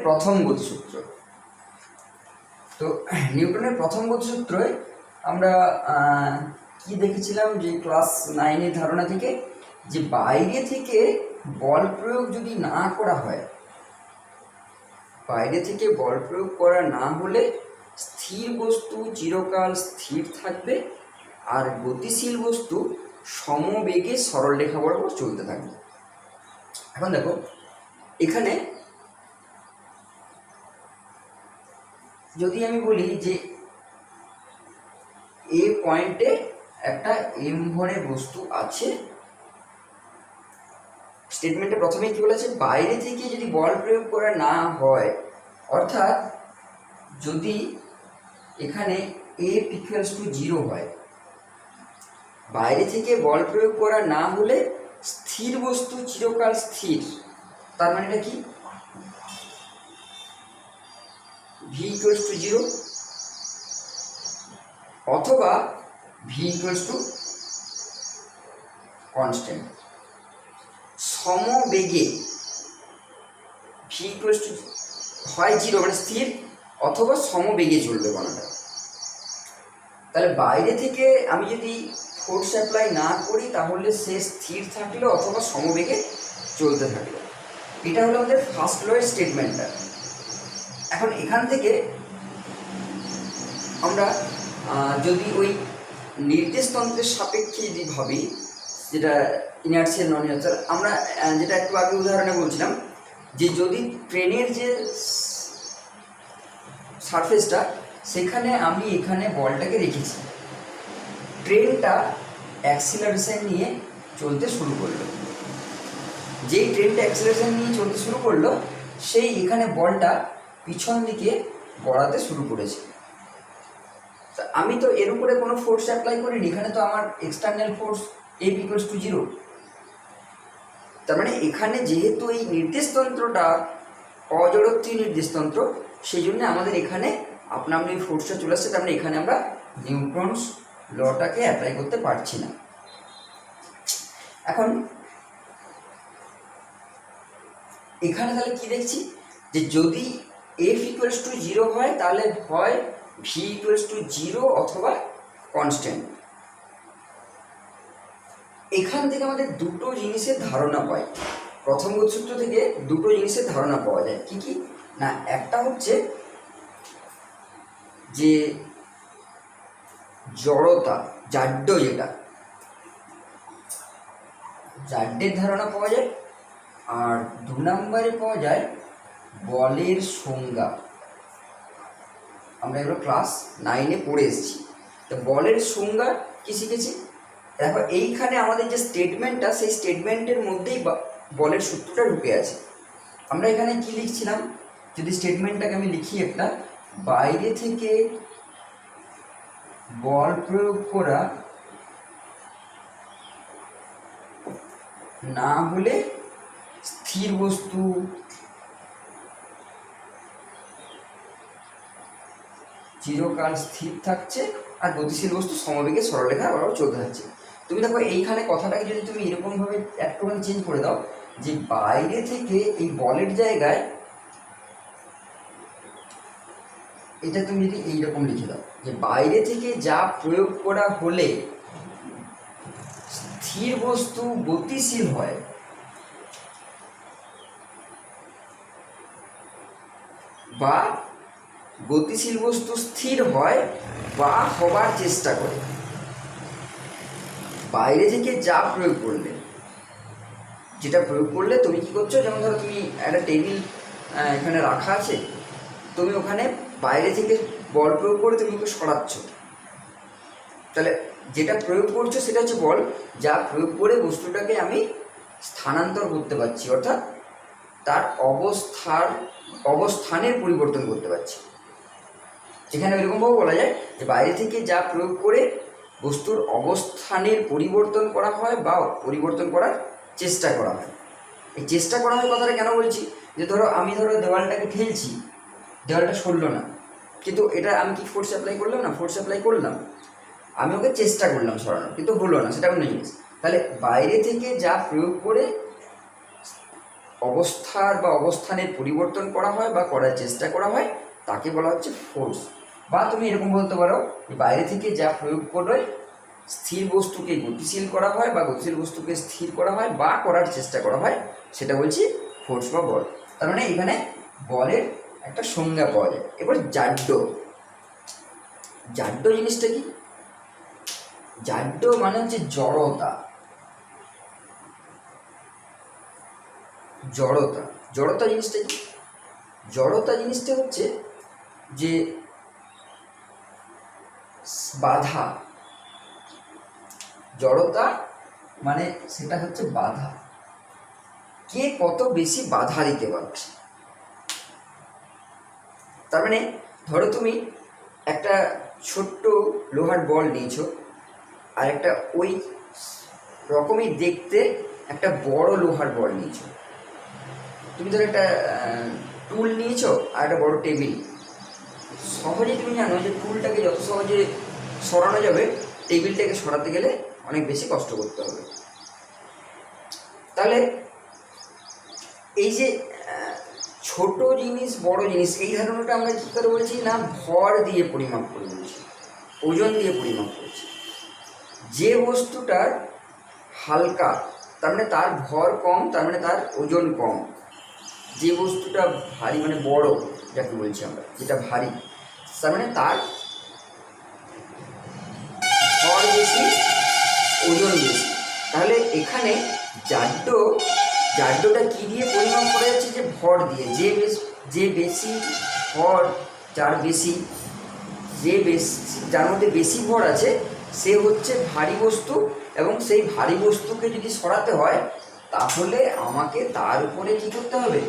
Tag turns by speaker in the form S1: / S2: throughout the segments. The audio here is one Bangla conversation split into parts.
S1: প্রথম গতিসূত্র। তো নিউটনের প্রথম গতিসূত্রে আমরা কি দেখেছিলাম যে ক্লাস 9-এর ধারণা থেকে, যে বাইরে থেকে বল প্রয়োগ যদি না করা হয়, বাইরে থেকে বল প্রয়োগ করা না হলে স্থির বস্তু চিরকাল স্থির থাকবে আর গতিশীল বস্তু সমবেগে সরলরেখা বরাবর চলতে থাকবে। এখন দেখো এখানে যদি আমি বলি যে এ পয়েন্টে একটা এম ভরের বস্তু আছে, স্টেটমেন্টে প্রথমেই কি বলেছে, বাইরে থেকে যদি বল প্রয়োগ করা না হয়, অর্থাৎ যদি এখানে এফ ইকুয়ালস টু 0 হয়, বাইরে থেকে বল প্রয়োগ করা না হলে স্থির বস্তু চিরকাল স্থির। তার মানে এটা কি, ভি ইকুয়ালস টু 0 অথবা ভি ইকুয়ালস টু কনস্ট্যান্ট। সমবেগে ভি ইকুয়ালস টু হয় 0 মানে স্থির, অথবা সমবেগে চলবে কোনটা। তাহলে বাইরে থেকে আমি যদি ফোর্স অ্যাপ্লাই না করি তাহলে সে স্থির থাকলো অথবা সমবেগে চলতে থাকলো। এটা হলো আমাদের ফার্স্ট লয়ের স্টেটমেন্টটা। এখন এখান থেকে আমরা যদি ওই নির্দেশতন্ত্রের সাপেক্ষে যদি ভাবি, যেটা ইনার্সিয়াল নন ইনার্সিয়াল, আমরা যেটা একটু আগে উদাহরণে বলছিলাম যে যদি ট্রেনের যে সারফেসটা, সেখানে আমি এখানে বলটাকে রেখেছি, ট্রেনটা অ্যাক্সিলারেশন নিয়ে চলতে শুরু করলো। যেই ট্রেনটা অ্যাক্সিলারেশন নিয়ে চলতে শুরু করলো, সেই এখানে বলটা পিছন দিকে গড়াতে শুরু করেছে। আমি তো এর উপরে কোনো ফোর্স অ্যাপ্লাই করিনি, এখানে তো আমার external force F equals to 0। তার মানে এখানে যেহেতু এই নির্দেশতন্ত্রটা অজড়ত্বীয় নির্দেশতন্ত্র, সেই জন্য আমাদের এখানে আপনা আপনি ফোর্সটা চলে আসছে। তার মানে এখানে আমরা নিউটনস লটাকে অ্যাপ্লাই করতে পারছি না। এখন এখানে তাহলে কি দেখছি, যে যদি এফ ইকুয়ালস টু 0 হয় তাহলে হয় ভি ইকুয়ালস টু 0 অথবা কনস্ট্যান্ট। এখান থেকে আমাদের দুটো জিনিসের ধারণা পাই, প্রথম গতিসূত্র থেকে দুটো জিনিসের ধারণা পাওয়া যায়। কি কি না, একটা হচ্ছে যে জড়তা, জাড্য, যেটা জাড্যের ধারণা পাওয়া যায়। আর 2 নম্বরে পাওয়া যায় বলের সংজ্ঞা। আমরা এগুলো ক্লাস 9-এ পড়ে এসেছি। তো বলের সংজ্ঞা কি শিখেছি, দেখো এইখানে আমাদের যে স্টেটমেন্টটা, সেই স্টেটমেন্টের মধ্যেই বলের সূত্রটা ঢুকে আছে। আমরা এখানে কি লিখছিলাম, যদি স্টেটমেন্টটাকে আমি লিখি একটা, বাইরে থেকে বল প্রয়োগ করা না হলে স্থির বস্তু চিরকাল স্থির থাকছে আর গতিশীল বস্তু সমবেগে সরলরেখা বরাবর চলতে থাকছে। তুমি দেখো এইখানে কথাটাকে যদি তুমি এরকমভাবে একটুখানি চেঞ্জ করে দাও, যে বাইরে থেকে এই বলের জায়গায় এটা তুমি যদি এইরকম লিখে দাও, যে বাইরে থেকে যা প্রয়োগ করা হলে স্থির বস্তু গতিশীল হয় বা গতিশীল বস্তু স্থির হয় বা হবার চেষ্টা করে। বাইরে থেকে যা প্রয়োগ করলে, যেটা প্রয়োগ করলে তুমি কি করছো, যেমন ধরো তুমি একটা টেবিল এখানে রাখা আছে, তুমি ওখানে বাইরে থেকে বল প্রয়োগ করে তুমি ওকে সরাচ্ছ, তাহলে যেটা প্রয়োগ করছো সেটা হচ্ছে বল, যা প্রয়োগ করে বস্তুটাকে আমি স্থানান্তর করতে পারছি, অর্থাৎ তার অবস্থানের পরিবর্তন করতে পারছি। এখানে এরকমভাবে বলা যায় যে বাইরে থেকে যা প্রয়োগ করে বস্তুর অবস্থানের পরিবর্তন করা হয় বা পরিবর্তন করার চেষ্টা করা হয়। এই চেষ্টা করা হয় কথাটা কেন বলছি, যে আমি দেওয়ালটাকে ঠেলছি, দেওয়ালটা সরল না, কিন্তু এটা আমি কি ফোর্স অ্যাপ্লাই করলাম না, ফোর্স অ্যাপ্লাই করলাম, আমি ওকে চেষ্টা করলাম সরানোর, কিন্তু হলো না, সেটা অন্য জিনিস। তাহলে বাইরে থেকে যা প্রয়োগ করে অবস্থার বা অবস্থানের পরিবর্তন করা হয় বা করার চেষ্টা করা হয় তাকে বলা হচ্ছে ফোর্স। বা তুমি এরকম বলতে পারো বাইরে থেকে যা প্রয়োগ করে স্থির বস্তুকে গতিশীল করা হয় বা গতিশীল বস্তুকে স্থির করা হয় বা করার চেষ্টা করা হয়, সেটা বলছি ফোর্স বা বল। তার মানে এখানে বলের একটা সংজ্ঞা পাওয়া যায়। এবার জাড্য। জাড্য জিনিসটা কি? জাড্য মানে হচ্ছে জড়তা। জড়তা জড়তা জিনিসটা কি? জড়তা জিনিসটা হচ্ছে যে বাধা। জড়তা মানে সেটা হচ্ছে বাধা। কে কত বেশি বাধা দিতে পারছে। তার মানে ধরো তুমি একটা ছোট্ট লোহার বল নিয়েছো, আর একটা ওই রকমই দেখতে একটা বড় লোহার বল নিয়েছো। তুমি ধরো একটা টুল নিয়েছো আর একটা বড় টেবিল। সহজে তুমি জানো যে টুলটাকে যত সহজে সরানো যাবে, টেবিলটাকে সরাতে গেলে অনেক বেশি কষ্ট করতে হবে। তাহলে এই যে ছোট জিনিস বড় জিনিস, এই ধারণাটা আমরা কী করে বলছি না, ভর দিয়ে পরিমাপ করে বলছি, ওজন দিয়ে পরিমাপ করছি। যে বস্তুটার হালকা তার মানে তার ভর কম, তার মানে তার ওজন কম। যে বস্তুটা ভারী মানে বড় যাকে বলছি আমরা, যেটা ভারী, তার মানে তার ভর বেশি, ওজন বেশি। তাহলে এখানে জাড্যটা কী দিয়ে পরিমাপ করা যাচ্ছে? যে ভর দিয়ে। যে বেশি ভর, যার মধ্যে বেশি ভর আছে সে হচ্ছে ভারী বস্তু, এবং সেই ভারী বস্তুকে যদি সরাতে হয় তাহলে আমাকে তার উপরে কী করতে হবে?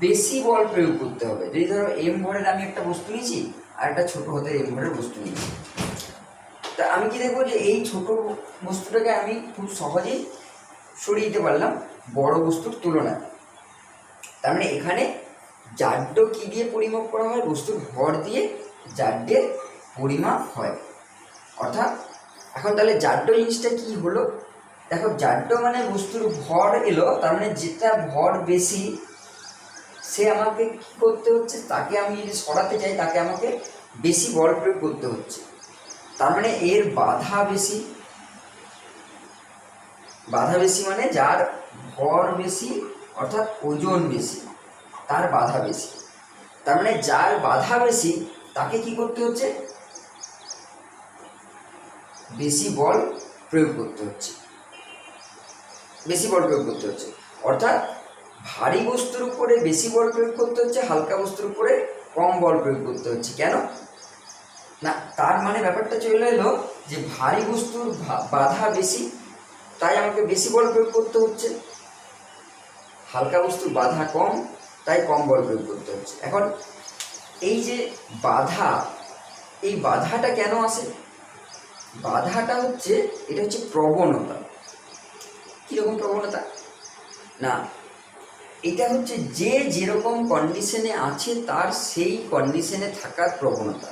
S1: বেশি বল প্রয়োগ করতে হবে। যদি ধরো এম ভরের আমি একটা বস্তু নিয়েছি আর একটা ছোটো হাতের এম ভরের বস্তু নিয়েছি, তা আমি কি দেখবো যে এই ছোট বস্তুটাকে আমি খুব সহজেই সরিয়ে দিতে পারলাম বড় বস্তুর তুলনায়। তার মানে এখানে জাড্য কী দিয়ে পরিমাপ করা হয়? বস্তুর ভর দিয়ে জাড্যের পরিমাপ হয়। অর্থাৎ এখন তাহলে জাড্য জিনিসটা কি হলো? দেখো, জাড্য মানে বস্তুর ভর এলো, তার মানে যেটা ভর বেশি সে আমাকে কী করতে হচ্ছে, তাকে আমি যদি সরাতে চাই তাকে আমাকে বেশি বল প্রয়োগ করতে হচ্ছে। তার মানে এর বাধা বেশি। বাধা বেশি মানে যার ভর বেশি অর্থাৎ ওজন বেশি, তার বাধা বেশি। তার মানে যার বাধা বেশি তাকে কি করতে হচ্ছে? বেশি বল প্রয়োগ করতে হচ্ছে। বেশি বল প্রয়োগ করতে হচ্ছে অর্থাৎ ভারী বস্তুর উপরে বেশি বল প্রয়োগ করতে হচ্ছে, হালকা বস্তুর উপরে কম বল প্রয়োগ করতে হচ্ছে। কেন না, তার মানে ব্যাপারটা চলে এলো যে ভারী বস্তুর বাধা বেশি, তাই আমাকে বেশি বল প্রয়োগ করতে হচ্ছে। হালকা বস্তুর বাধা কম, তাই কম বল প্রয়োগ করতে হচ্ছে। এখন এই যে বাধা, এই বাধাটা কেন আসে? বাধাটা হচ্ছে, এটা হচ্ছে প্রবণতা। কীরকম প্রবণতা? না, এটা হচ্ছে যে যেরকম কন্ডিশনে আছে তার সেই কন্ডিশনে থাকার প্রবণতা।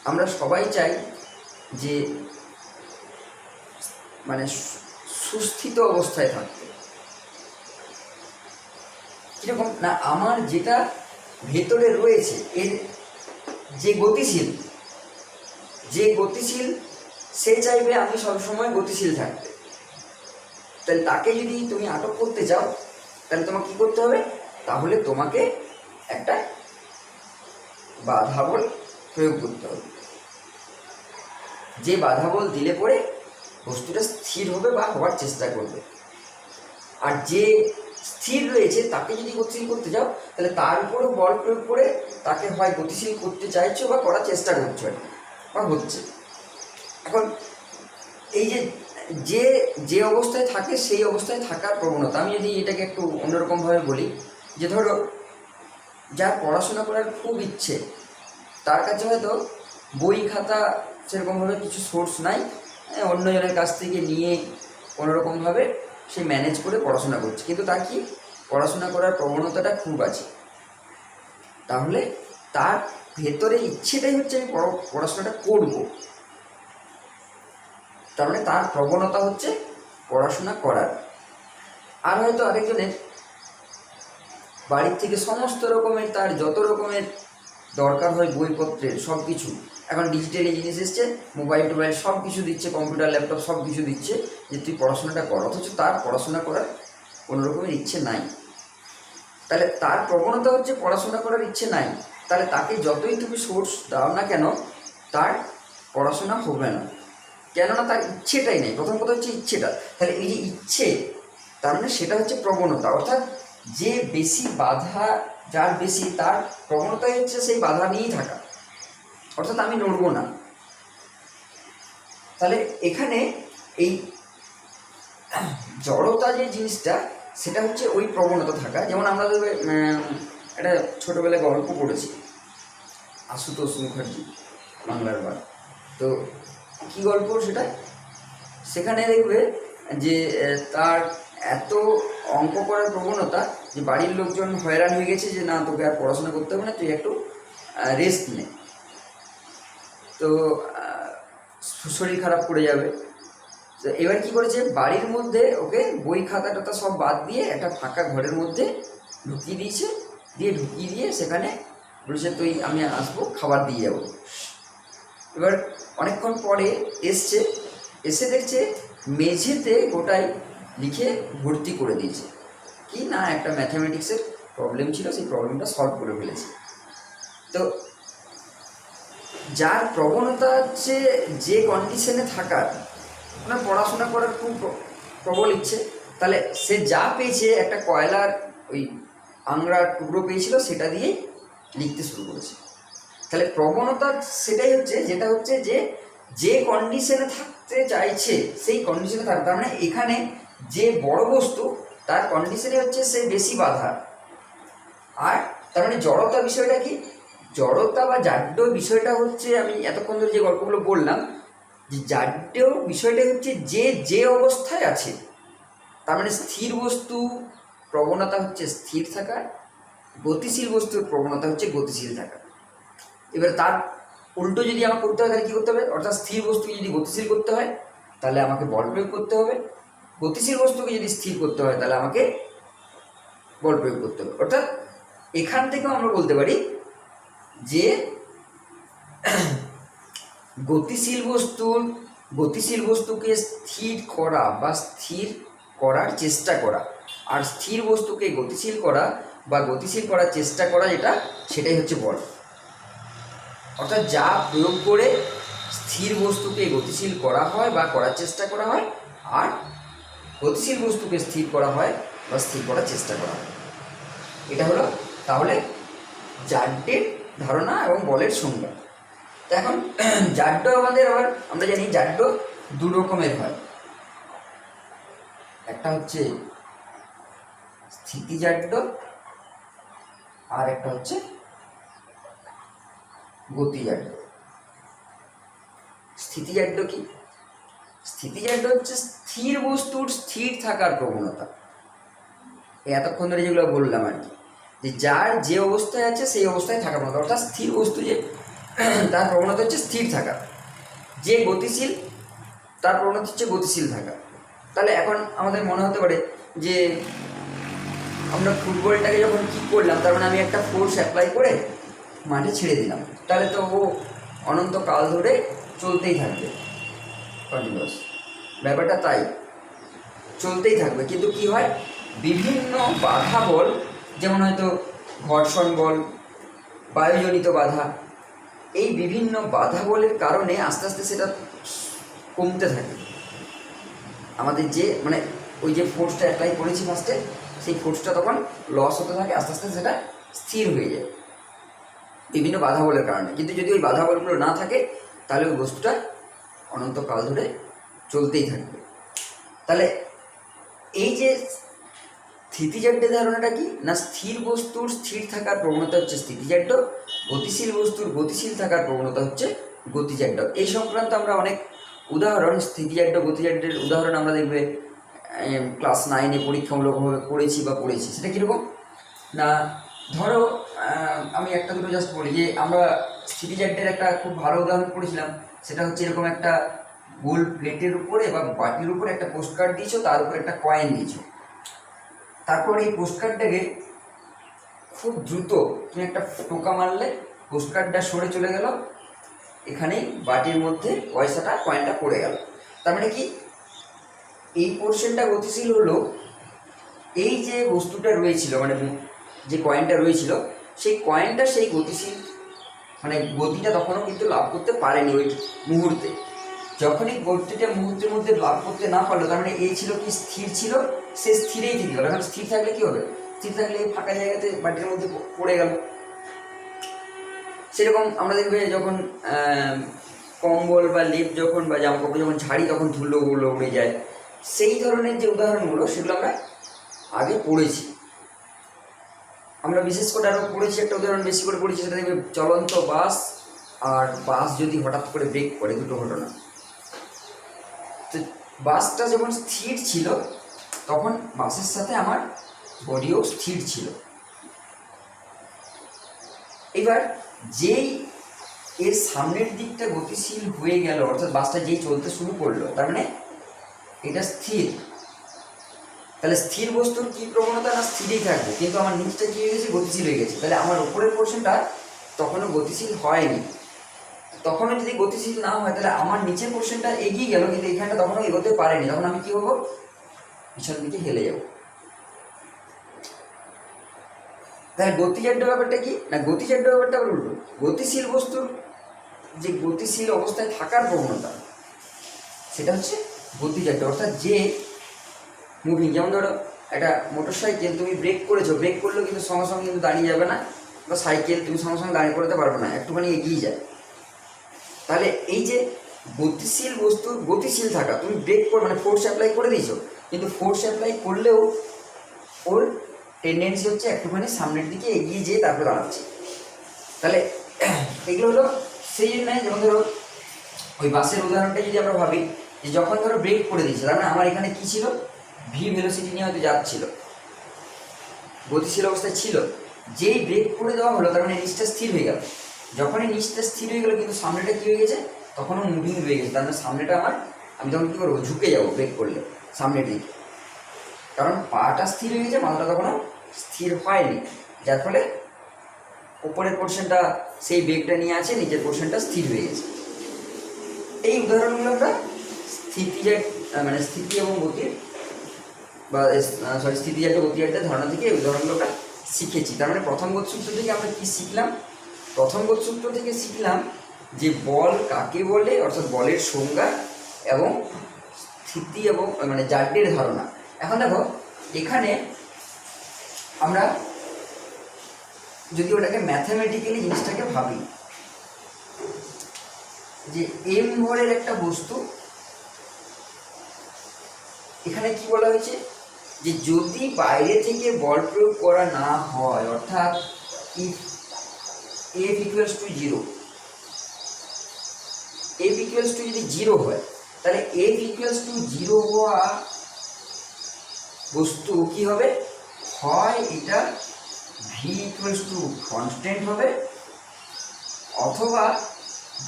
S1: আমরা সবাই চাই যে মানে সুস্থিত অবস্থায় থাকতে। কীরকম না, আমার যেটা ভেতরে রয়েছে এর যে গতিশীল সে চাইবে আমি সবসময় গতিশীল থাকতে। তাহলে তাকে যদি তুমি আটক করতে চাও তাহলে তোমাকে কী করতে হবে? তাহলে তোমাকে একটা বাধা বল প্রয়োগ করতে হবে। যে বাধা বল দিলে পরে বস্তুটা স্থির হবে বা হওয়ার চেষ্টা করবে। আর যে স্থির রয়েছে তাকে যদি গতিশীল করতে যাও তাহলে তার উপরেও বল প্রয়োগ করে তাকে হয় গতিশীল করতে চাইছো বা করার চেষ্টা করছো বা হচ্ছে। এখন এই যে যে অবস্থায় থাকে সেই অবস্থায় থাকার প্রবণতা, আমি যদি এটাকে একটু অন্যরকমভাবে বলি, যে ধরো যার পড়াশোনা করার খুব ইচ্ছে, তার কাছে হয়তো বই খাতা সেরকমভাবে কিছু সোর্স নাই, অন্যজনের কাছ থেকে নিয়ে কোনোরকমভাবে সে ম্যানেজ করে পড়াশোনা করছে, কিন্তু তার কি পড়াশোনা করার প্রবণতাটা খুব আছে। তাহলে তার ভেতরে ইচ্ছেটাই হচ্ছে আমি পড়াশোনাটা করব। তার মানে তার প্রবণতা হচ্ছে পড়াশোনা করার। আর হয়তো আরেকজনের বাড়ির থেকে সমস্ত রকমের তার যত রকমের দরকার হয় বইপত্রের সব কিছু, এখন ডিজিটালি জিনিস এসছে, মোবাইল টোবাইল সব কিছু দিচ্ছে, কম্পিউটার ল্যাপটপ সব কিছু দিচ্ছে যে তুই পড়াশোনাটা কর, অথচ তার পড়াশোনা করার কোনো রকমের ইচ্ছে নাই। তাহলে তার প্রবণতা হচ্ছে পড়াশোনা করার ইচ্ছে নাই, তাহলে তাকে যতই তুমি সোর্স দাও না কেন তার পড়াশোনা হবে না, কেননা তার ইচ্ছেটাই নেই। প্রথম কথা হচ্ছে ইচ্ছেটা। তাহলে এই যে ইচ্ছে, তার মানে সেটা হচ্ছে প্রবণতা, অর্থাৎ যে বেশি বাধা, যার বেশি তার প্রবণতাই হচ্ছে সেই বাধা নিয়েই থাকা, অর্থাৎ আমি নড়বো না। তাহলে এখানে এই জড়তা যে জিনিসটা, সেটা হচ্ছে ওই প্রবণতা থাকা। যেমন আমরা একটা ছোটোবেলায় গল্প পড়েছি, আশুতোষ মুখার্জি, বাংলার বার। তো কী গল্প সেটা, সেখানে দেখবে যে তার এত অঙ্ক করার প্রবণতা যে বাড়ির লোকজন হয়রান হয়ে গেছে যে না তোকে আর পড়াশোনা করতে হবে না, তুই একটু রেস্ট নে। তো শরীর খারাপ করে যাবে। তো এবার কী করেছে, বাড়ির মধ্যে ওকে বই খাতা টাতা সব বাদ দিয়ে একটা ফাঁকা ঘরের মধ্যে ঢুকিয়ে দিয়েছে, ঢুকিয়ে দিয়ে সেখানে বলেছে তুই আমি আসবো, খাবার দিয়ে যাবো। এবার অনেকক্ষণ পরে এসে দেখছে মেঝেতে গোটাই লিখে ভর্তি করে দিয়েছে, কি না একটা ম্যাথামেটিক্সের প্রবলেম ছিল, সেই প্রবলেমটা সলভ করে ফেলেছে। তো যার প্রবণতা হচ্ছে যে কন্ডিশনে থাকার, মানে পড়াশোনা করার খুব প্রবল ইচ্ছে, তাহলে সে যা পেয়েছে, একটা কয়লার ওই আংড়ার টুকরো পেয়েছিল, সেটা দিয়েই লিখতে শুরু করেছে। তাহলে প্রবণতা সেটাই হচ্ছে, যেটা হচ্ছে যে কন্ডিশনে থাকতে চাইছে সেই কন্ডিশনে থাকবে। তার মানে এখানে যে বড় বস্তু তার কন্ডিশনে হচ্ছে সে বেশি বাধা। আর তার মানে জড়তা বিষয়টা কি, জড়তা বা জাড্য বিষয়টা হচ্ছে, আমি এতক্ষণ ধরে যে গল্পগুলো বললাম, যে জাড্য বিষয়টা হচ্ছে যে অবস্থায় আছে। তার মানে স্থির বস্তু প্রবণতা হচ্ছে স্থির থাকা, গতিশীল বস্তুর প্রবণতা হচ্ছে গতিশীল থাকা। এবার তার উল্টো যদি আমার করতে হয় তাহলে কী করতে হবে, অর্থাৎ স্থির বস্তুকে যদি গতিশীল করতে হয় তাহলে আমাকে বল প্রয়োগ করতে হবে, গতিশীল বস্তুকে যদি স্থির করতে হয় তাহলে আমাকে বল প্রয়োগ করতে হবে। অর্থাৎ এখান থেকেও আমরা বলতে পারি যে গতিশীল বস্তুকে স্থির করা বা স্থির করার চেষ্টা করা, আর স্থির বস্তুকে গতিশীল করা বা গতিশীল করার চেষ্টা করা, সেটাই হচ্ছে বল। অর্থাৎ যা প্রয়োগ করে স্থির বস্তুকে গতিশীল করা হয় বা করার চেষ্টা করা হয়, আর গতিশীল বস্তুকে স্থির করা হয় বা স্থির করার চেষ্টা করা হয়। এটা হলো তাহলে জাড্যের ধারণা এবং বলের সংজ্ঞা। এখন জাড্য আমাদের আবার আমরা জানি জাড্য দু রকমের হয়, একটা হচ্ছে স্থিতিজাড্য আর একটা হচ্ছে গতিজাড্য। স্থিতিজাড্য কি, স্থিতিজাড্য হচ্ছে স্থির বস্তুর স্থির থাকার প্রবণতা। এতক্ষণ ধরে যেগুলো বললাম আর কি, যে যার যে অবস্থায় আছে সেই অবস্থায় থাকার প্রবণতা, অর্থাৎ স্থির বস্তু যে তার প্রবণতা হচ্ছে স্থির থাকা, যে গতিশীল তার প্রবণতা হচ্ছে গতিশীল থাকা। তাহলে এখন আমাদের মনে হতে পারে যে আমরা ফুটবলটাকে যখন কিক করলাম, তার মানে আমি একটা ফোর্স অ্যাপ্লাই করে মাঠে ছেড়ে দিলাম, তাহলে তো ও অনন্তকাল ধরে চলতেই থাকবে, কন্টিনিউয়াস ব্যাপারটা তাই চলতেই থাকবে। কিন্তু কি হয়, বিভিন্ন বাধা বল, যেমন হয়তো ঘর্ষণ বল, বায়ুজনিত বাধা, এই বিভিন্ন বাধা বলের কারণে আস্তে আস্তে সেটা কমতে থাকে। আমাদের যে মানে ওই যে ফোর্সটা অ্যাপ্লাই করেছি ফার্স্টে, সেই ফোর্সটা তখন লস হতে থাকে, আস্তে আস্তে সেটা স্থির হয়ে যায় বিভিন্ন বাধা বলের কারণে। কিন্তু যদি ওই বাধা বলগুলো না থাকে তাহলে ওই বস্তুটা অনন্তকাল ধরে চলতেই থাকবে। তাহলে এই যে স্থিতিজাড্যের ধারণাটা কি না, স্থির বস্তুর স্থির থাকার প্রবণতা হচ্ছে স্থিতিজাড্য, গতিশীল বস্তুর গতিশীল থাকার প্রবণতা হচ্ছে গতিজাড্য। এই সংক্রান্ত আমরা অনেক উদাহরণ, স্থিতিজাড্য গতিজাড্যের উদাহরণ আমরা দেখবে ক্লাস 9-এ পরীক্ষামূলকভাবে পড়েছি। সেটা কীরকম না, ধরো আমি একটা দুটো জাস্ট বলি, যে আমরা স্থিতিজাড্যের একটা খুব ভালো উদাহরণ পড়েছিলাম। সেটা হচ্ছে এরকম একটা গোল প্লেটের উপরে বা বাটির উপরে একটা পোস্ট কার্ড দিয়েছো, তার উপরে একটা কয়েন দিয়েছো। তারপর এই পোস্টকার্ডটাকে খুব দ্রুত তুমি একটা টোকা মারলে পোস্টকার্ডটা সরে চলে গেল, এখানেই বাটির মধ্যে কয়েনটা পড়ে গেল। তার মানে কি এই পোর্শনটা গতিশীল হলো, এই যে বস্তুটা রয়েছিল মানে যে কয়েনটা রয়েছিল সেই কয়েনটা সেই গতিশীল মানে গতিটা তখনও কিন্তু লাভ করতে পারেনি ওই মুহূর্তে। যখনই গতিটা মুহূর্তের মধ্যে লাভ করতে না পারলো, তার মানে এই ছিল কি স্থির ছিল, সে স্থিরেই থেকে গেল। এখন স্থির থাকলে কি হবে, স্থির থাকলে এই ফাঁকা জায়গাতে বাটির মধ্যে পড়ে গেল। সেরকম আমরা দেখবে যখন কম্বল বা লেপ যখন বা জামা কাপড় যখন ঝাড়ি তখন ধুলোগুলো উড়ে যায়, সেই ধরনের যে উদাহরণগুলো সেগুলো আমরা আগে পড়েছি। আমরা বিশেষ করে আরও পড়েছি, একটা উদাহরণ বেশি করে পড়েছি, সেটা দেখবে চলন্ত বাস আর বাস যদি হঠাৎ করে ব্রেক করে, দুটো ঘটনা। তো বাসটা যখন স্থির ছিল তখন বাসের সাথে আমার বডিও স্থির ছিল। এবার যেই এর সামনের দিকটা গতিশীল হয়ে গেল, অর্থাৎ বাসটা যেই চলতে শুরু করলো, তার মানে এটা স্থির। তাহলে স্থির বস্তুর কি প্রবণতা, না স্থিরই থাকবে, কিন্তু আমার নিচটা কি হয়ে গেছে, গতিশীল হয়ে গেছে। তাহলে আমার উপরের পোর্শনটা তখনও গতিশীল হয়নি। তখনও যদি গতিশীল না হয় তাহলে আমার নিচের পোর্শনটা এগিয়ে গেল, কিন্তু এখানটা তখনও এগোতে পারেনি। তখন আমি কি হবো, পিছন দিকে হেলে যাব। তাহলে গতিজাড্য ব্যাপারটা কি, না গতিজাড্য ব্যাপারটা আবার উল্টো। গতিশীল বস্তুর যে গতিশীল অবস্থায় থাকার প্রবণতা সেটা হচ্ছে গতিজাড্য, অর্থাৎ যে মুভিং। যেমন ধরো একটা মোটর সাইকেল, তুমি ব্রেক করেছো, ব্রেক করলেও কিন্তু সঙ্গে সঙ্গে কিন্তু দাঁড়িয়ে যাবে না, বা সাইকেল তুমি সঙ্গে সঙ্গে দাঁড়িয়ে পড়তে পারবে না, একটুখানি এগিয়ে যায়। তাহলে এই যে গতিশীল বস্তুর গতিশীল থাকা, তুমি ব্রেক করে মানে ফোর্স অ্যাপ্লাই করে দিয়েছো, কিন্তু ফোর্স অ্যাপ্লাই করলেও ওর টেন্ডেন্সি হচ্ছে একটুখানি সামনের দিকে এগিয়ে যেয়ে তারপরে দাঁড়াচ্ছে। তাহলে এগুলো হলো সেই জন্যই, যেমন ধরো ওই বাসের উদাহরণটা যদি আমরা ভাবি, যে যখন ধরো ব্রেক করে দিয়েছে, তার মানে আমার এখানে কী ছিল, ভি ভেলোসিটি নিয়ে হয়তো যাচ্ছিল, গতিশীল অবস্থায় ছিল। যেই ব্রেক করে দেওয়া হলো তার মানে নিচটা স্থির হয়ে গেল। যখনই নিচটা স্থির হয়ে গেল কিন্তু সামনেটা কী হয়ে গেছে, তখনও মুভিং রয়ে গেছে। তার মানে সামনেটা আমি তখন কী করবো, ঝুঁকে যাবো ব্রেক করলে সামনের দিকে, কারণ পাটা স্থির হয়ে গেছে, মাথাটা তখনও স্থির হয়নি, যার ফলে উপরের পোর্শনটা সেই বেগটা নিয়ে আছে, নিচের পোর্শনটা স্থির হয়ে গেছে। এই উদাহরণগুলো আমরা মানে স্থিতি এবং গতির বা স্থিতিজাত গতিজাতের ধারণা থেকে এই উদাহরণগুলো আমরা শিখেছি। তার মানে প্রথম গতিসূত্র থেকে আমরা কি শিখলাম, প্রথম গতিসূত্র থেকে শিখলাম যে বল কাকে বলে, অর্থাৎ বলের সংজ্ঞা এবং স্থিতি এবং মানে জাড্যের ধারণা। এখন দেখো এখানে আমরা যদি ওটাকে ম্যাথামেটিক্যালি জিনিসটাকে ভাবি, যে এম ভরের একটা বস্তু, এখানে কি বলা হয়েছে, যে যদি বাইরে থেকে বল প্রয়োগ করা না হয়, অর্থাৎ if F equals to 0, F equals to যদি 0 হয়, তাহলে এফ ইকুয়ালস টু 0 হওয়া বস্তু কি হবে, হয় এটা ভি ইকুয়ালস টু কনস্ট্যান্ট হবে, অথবা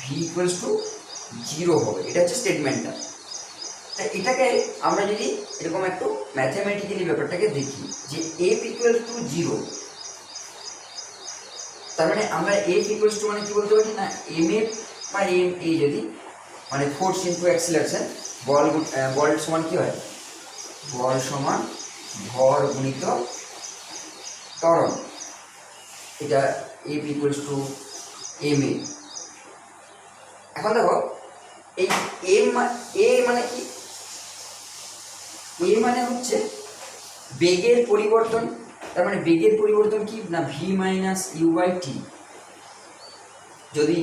S1: ভি ইকুয়ালস টু 0 হবে। এটা হচ্ছে স্টেটমেন্টটা। এটাকে আমরা যদি এরকম একটু ম্যাথামেটিক্যালি ব্যাপারটাকে দেখি, যে এফ ইকুয়ালস টু 0, তার মানে আমরা এফ ইকুয়ালস টু মানে কি বলতে পারি, না এম এফ বা এম এ যদি মানে ফোর্স ইন্টু অ্যাক্সিলারেশন, বল সমান কি হয়, বল সমান ভর গুণিত ত্বরণ, এটা F equals to M A. এখন দেখো এই এ মানে কি, এ মানে হচ্ছে বেগের পরিবর্তন। তার মানে বেগের পরিবর্তন কি, না ভি মাইনাস ইউ বাই টি। যদি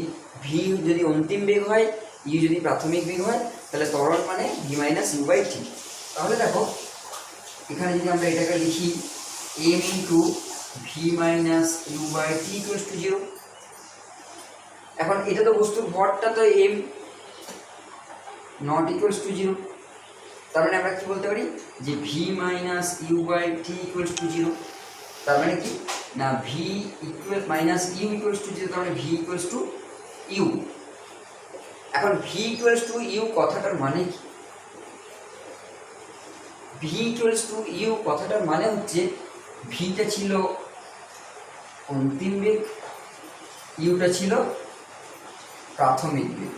S1: ভি যদি অন্তিম বেগ হয়, ইউ যদি প্রাথমিক বেগ হয়, তাহলে ত্বরণ মানে v minus u by t. তাহলে দেখো এখানে যদি আমরা এটাকে লিখি m into v minus u by t equals to 0। এখন এটা তো বস্তুর ভরটা তো এম নট ইকুয়ালস টু 0, তার মানে আমরা কি বলতে পারি, যে v minus u by t equals to 0। তার মানে কি, না v equal minus u equals to 0, তার মানে ভি ইকুয়ালস টু ইউ। এখন ভি ইকুয়ালস টু ইউ কথাটার মানে কি, ভি ইকুয়ালস টু ইউ কথাটার মানে হচ্ছে ভিটা ছিল অন্তিম বেগ, ইউটা ছিল প্রাথমিক বেগ।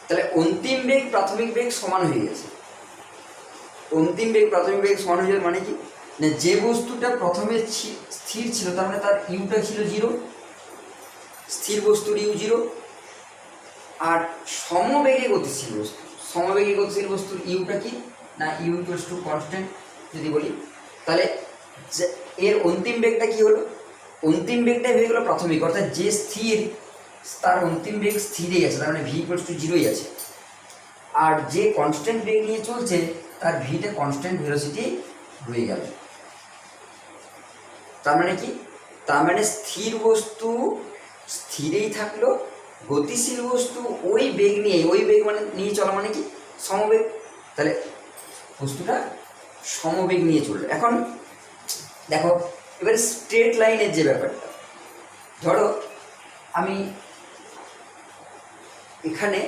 S1: তাহলে অন্তিম বেগ প্রাথমিক বেগ সমান হয়ে গেছে। অন্তিম বেগ প্রাথমিক বেগ সমান হয়ে যাবে মানে কি, না যে বস্তুটা প্রথমে স্থির ছিল তার মানে তার ইউটা ছিল 0, স্থির বস্তুর ইউ 0, আর সমবেগে গতিশীল বস্তু, সমবেগে গতিশীল বস্তুর ইউটা কি না ইউ ইকুয়ালস টু কনস্ট্যান্ট যদি বলি, তাহলে এর অন্তিম বেগটা কি হলো, অন্তিম বেগটাই হয়ে গেলো প্রাথমিক, অর্থাৎ যে স্থির তার অন্তিম বেগ স্থিরেই আছে, তার মানে ভি ইকুয়ালস টু 0ই আছে। আর যে কনস্ট্যান্ট বেগ নিয়ে চলছে তার ভিটা কনস্ট্যান্ট ভেলোসিটি হয়ে গেল। তার মানে কি, তার মানে স্থির বস্তু স্থিরেই থাকলো, গতিশীল বস্তু ওই বেগ মানে নিয়ে চলা মানে কি সমবেগ, তাহলে বস্তুটা সমবেগ নিয়ে চললো। এখন দেখো এবার স্ট্রেট লাইনের যে ব্যাপারটা, ধরো আমি এখানে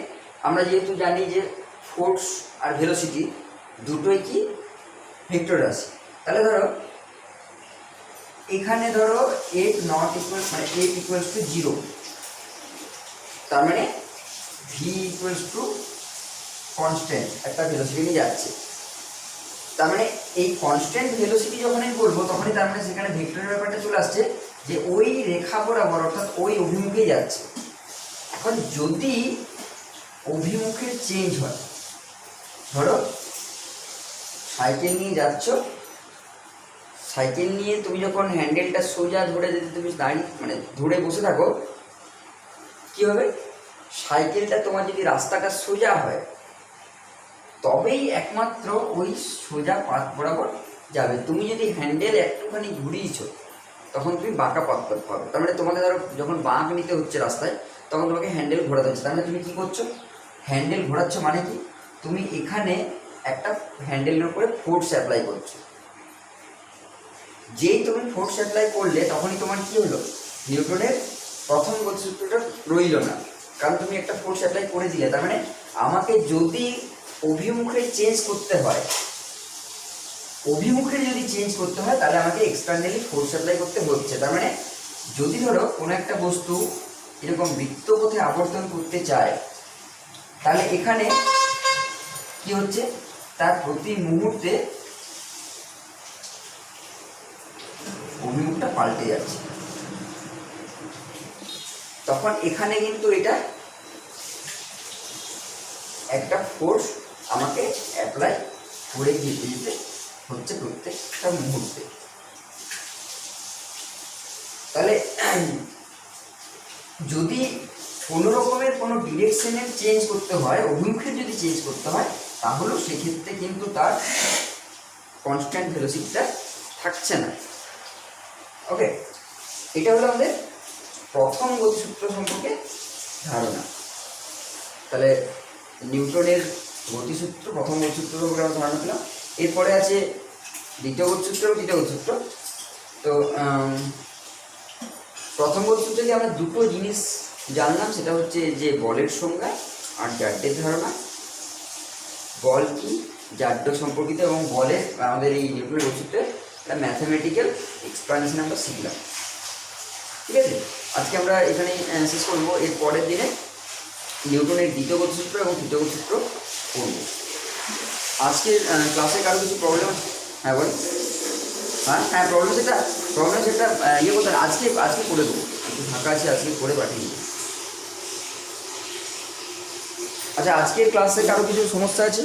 S1: আমরা যেহেতু জানি যে ফোর্স আর ভেলোসিটি দুটোই কি ভেক্টর রাশি, তাহলে ধরো এখানে ধরো এ নট ইকুয়ালস মানে এ ইকুয়ালস টু 0, তার মানে ভি ইকুয়ালস টু কনস্ট্যান্ট একটা ভেলোসিটি নিয়ে যাচ্ছে। তার মানে এই কনস্ট্যান্ট ভেলোসিটি যখন আমি বলবো তখনই তার মানে সেখানে ভেক্টরের ব্যাপারটা চলে আসছে যে ওই রেখা বরাবর অর্থাৎ ওই অভিমুখে যাচ্ছে। এখন যদি অভিমুখের চেঞ্জ হয়, ধরো সাইকেল নিয়ে যাচ্ছ, সাইকেল নিয়ে তুমি যখন হ্যান্ডেলটা সোজা ধরে যদি তুমি দাঁড়িয়ে মানে ধরে বসে থাকো, কি হবে, সাইকেলটা তোমার যদি রাস্তাটা সোজা হয় তবেই একমাত্র ওই সোজা পাথ বরাবর যাবে। তুমি যদি হ্যান্ডেল একটুখানি ঘুরিয়েছ তখন তুমি বাঁকা পথ পাবে। তার মানে তোমাকে ধরো যখন বাঁক নিতে হচ্ছে রাস্তায় তখন তোমাকে হ্যান্ডেল ঘোরাতে হচ্ছে। তার মানে তুমি কী করছো, হ্যান্ডেল ঘোরাচ্ছ মানে কি, তুমি এখানে একটা হ্যান্ডেলের উপরে ফোর্স অ্যাপ্লাই করছো। যেই তুমি ফোর্স অ্যাপ্লাই করলে তখনই তোমার কি হলো, নিউটনের প্রথম গতিসূত্রটা রইল না, কারণ তুমি একটা ফোর্স অ্যাপ্লাই করে দিলে। তার মানে আমাকে যদি অভিমুখে চেঞ্জ করতে হয়, অভিমুখে যদি চেঞ্জ করতে হয় তাহলে আমাকে এক্সটার্নালি ফোর্স অ্যাপ্লাই করতে হচ্ছে। তার মানে যদি ধরো কোনো একটা বস্তু এরকম বৃত্তপথে আবর্তন করতে চায় তাহলে এখানে কি হচ্ছে, তার প্রতি মুহূর্তে অভিমুখটা পাল্টে যাচ্ছে। তখন এখানে কিন্তু এটা একটা ফোর্স আমাকে অ্যাপ্লাই করে যেতে যেতে হচ্ছে প্রত্যেকটা মুহূর্তে। তাহলে যদি কোনো রকমের কোনো ডিরেকশনের চেঞ্জ করতে হয়, অভিমুখে যদি চেঞ্জ করতে হয়, তাহলেও সেক্ষেত্রে কিন্তু তার কনস্ট্যান্ট ভেলোসিটিটা থাকছে না। ওকে, এটা হলো আমাদের প্রথম গতিসূত্র সম্পর্কে ধারণা। তাহলে নিউটনের গতিসূত্র, প্রথম গতিসূত্র সম্পর্কে আমরা ধারণা পেলাম। এরপরে আছে দ্বিতীয় গতিসূত্র এবং তৃতীয় গতিসূত্র। তো প্রথম গতিসূত্রে যে আমরা দুটো জিনিস জানলাম, সেটা হচ্ছে যে বলের সংজ্ঞা আর জাড্যের ধারণা। বল কি, জাড্য সম্পর্কিত, এবং বলের আমাদের এই নিউটনের গতিসূত্রে একটা ম্যাথামেটিক্যাল এক্সপ্লানেশন আমরা শিখলাম। ঠিক আছে, আজকে আমরা এখানেই শেষ করবো। এর পরের দিনে নিউটনের দ্বিতীয় গতিসূত্র এবং তৃতীয় গতিসূত্র পড়ব। আজকের ক্লাসে কারো কিছু প্রবলেম আছে? হ্যাঁ বল। হ্যাঁ প্রবলেম সেটা ইয়ে করতে আজকে করে দেবো, একটু ফাঁকা আছে, আজকে করে পাঠিয়ে দেবো। আচ্ছা, আজকের ক্লাসে কারো কিছু সমস্যা আছে?